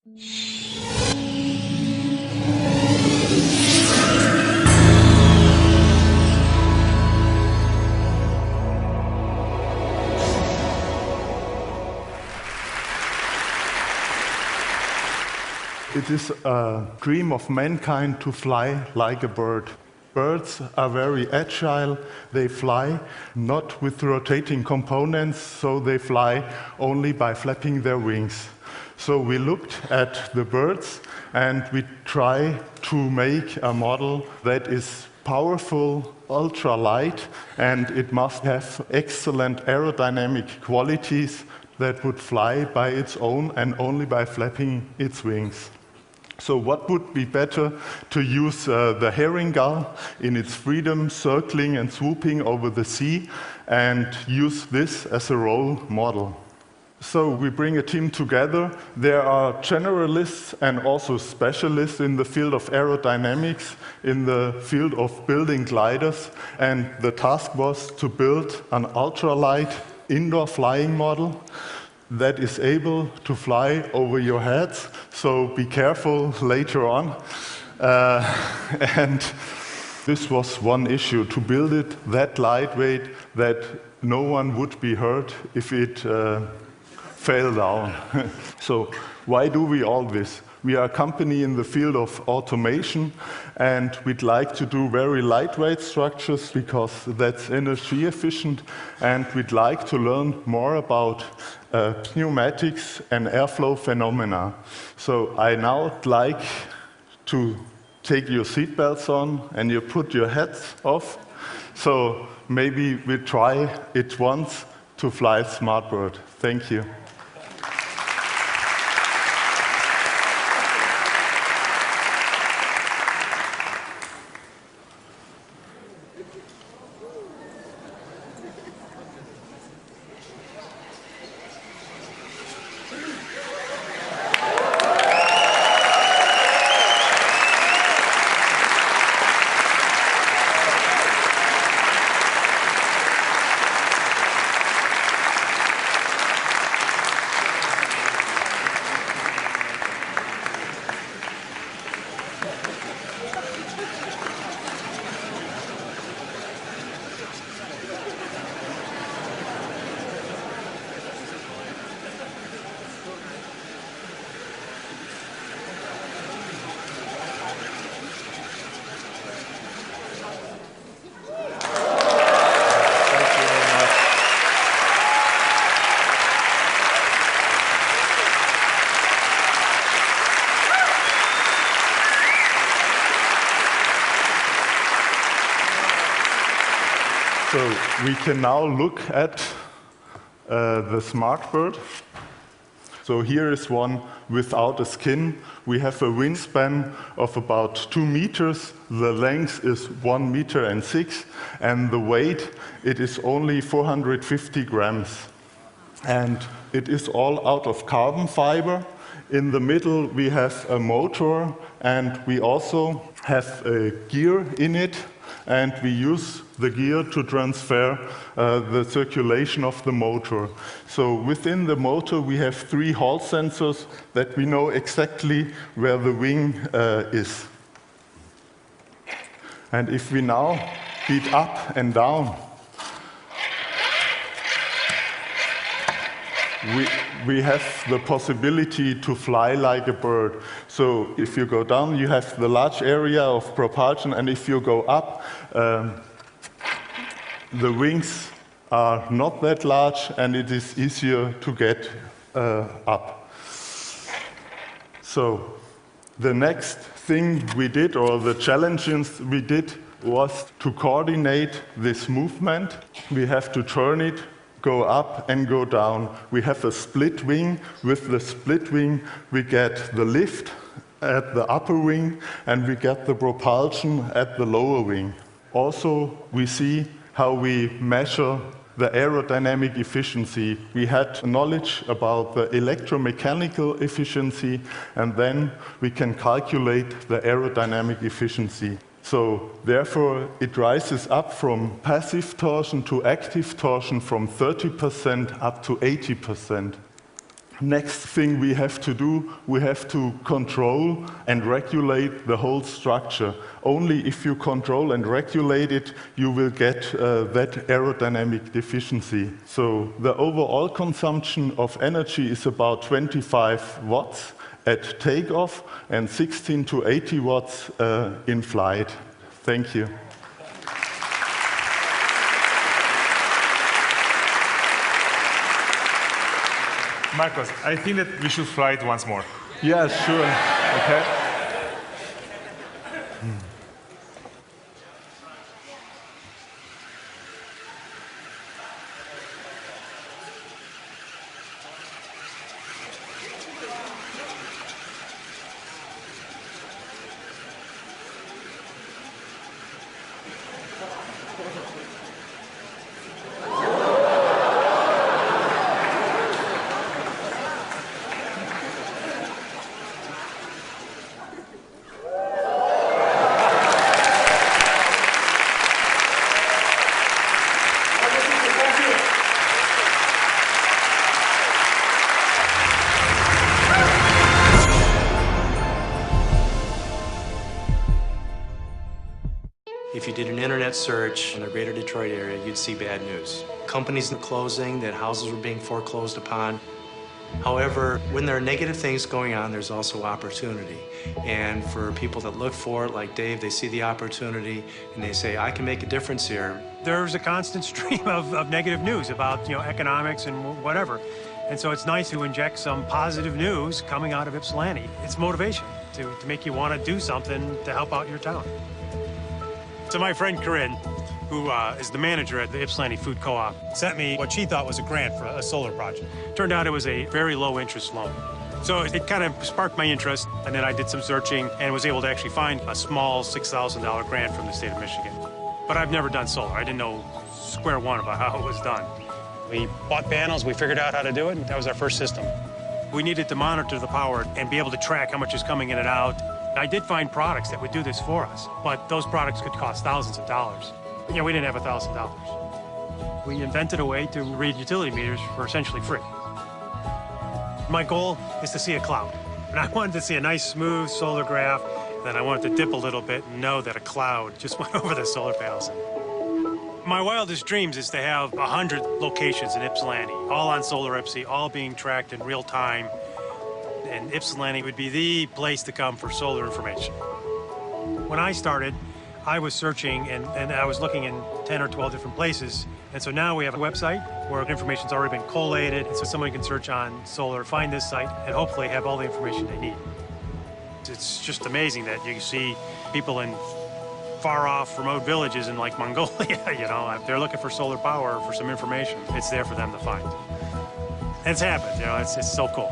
It is a dream of mankind to fly like a bird. Birds are very agile. They fly not with rotating components, so they fly only by flapping their wings. So we looked at the birds and we try to make a model that is powerful, ultra-light, and it must have excellent aerodynamic qualities that would fly by its own and only by flapping its wings. So what would be better to use the herring gull in its freedom, circling and swooping over the sea, and use this as a role model. So we bring a team together. There are generalists and also specialists in the field of aerodynamics, in the field of building gliders, and the task was to build an ultralight indoor flying model that is able to fly over your heads, so be careful later on. And this was one issue, to build it that lightweight that no one would be hurt if it fell down. So why do we all this? We are a company in the field of automation, and we'd like to do very lightweight structures because that's energy efficient, and we'd like to learn more about pneumatics and airflow phenomena. So I now would like to take your seatbelts on and you put your hats off. So maybe we try it once to fly SmartBird. Thank you. So we can now look at the SmartBird. So here is one without a skin. We have a wingspan of about 2 meters. The length is 1 meter and 6, and the weight, it is only 450 grams. And it is all out of carbon fiber. In the middle we have a motor, and we also have a gear in it, and we use the gear to transfer the circulation of the motor. So within the motor we have 3 Hall sensors that we know exactly where the wing is. And if we now beat up and down, we have the possibility to fly like a bird. So if you go down, you have the large area of propulsion, and if you go up, the wings are not that large, and it is easier to get up. So the next thing we did, or the challenges we did, was to coordinate this movement. We have to turn it, go up and go down. We have a split wing. With the split wing, we get the lift at the upper wing, and we get the propulsion at the lower wing. Also, we see how we measure the aerodynamic efficiency. We had knowledge about the electromechanical efficiency, and then we can calculate the aerodynamic efficiency. So therefore, it rises up from passive torsion to active torsion from 30% up to 80%. Next thing we have to do, we have to control and regulate the whole structure. Only if you control and regulate it, you will get that aerodynamic deficiency. So the overall consumption of energy is about 25 watts at takeoff and 16 to 80 watts in flight. Thank you. Markus, I think that we should fly it once more. Yeah, sure. Okay. If you did an internet search in the greater Detroit area, you'd see bad news. Companies closing, that houses were being foreclosed upon. However, when there are negative things going on, there's also opportunity. And for people that look for it, like Dave, they see the opportunity and they say, I can make a difference here. There's a constant stream of negative news about, economics and whatever. And so it's nice to inject some positive news coming out of Ypsilanti. It's motivation to make you want to do something to help out your town. So my friend Corinne, who is the manager at the Ypsilanti Food Co-op, sent me what she thought was a grant for a solar project. Turned out it was a very low-interest loan. So it kind of sparked my interest, and then I did some searching and was able to actually find a small $6,000 grant from the state of Michigan. But I've never done solar. I didn't know square one about how it was done. We bought panels, we figured out how to do it, and that was our first system. We needed to monitor the power and be able to track how much is coming in and out. I did find products that would do this for us, but those products could cost thousands of dollars. We didn't have $1,000. We invented a way to read utility meters for essentially free. My goal is to see a cloud. And I wanted to see a nice, smooth solar graph. Then I wanted to dip a little bit and know that a cloud just went over the solar panels. My wildest dreams is to have 100 locations in Ypsilanti, all on Solar Ypsi, all being tracked in real time. And Ypsilanti would be the place to come for solar information. When I started, I was searching and I was looking in 10 or 12 different places. And so now we have a website where information's already been collated, and so somebody can search on solar, find this site, and hopefully have all the information they need. It's just amazing that you see people in far-off remote villages in like Mongolia, if they're looking for solar power or for some information, it's there for them to find. And it's happened, it's so cool.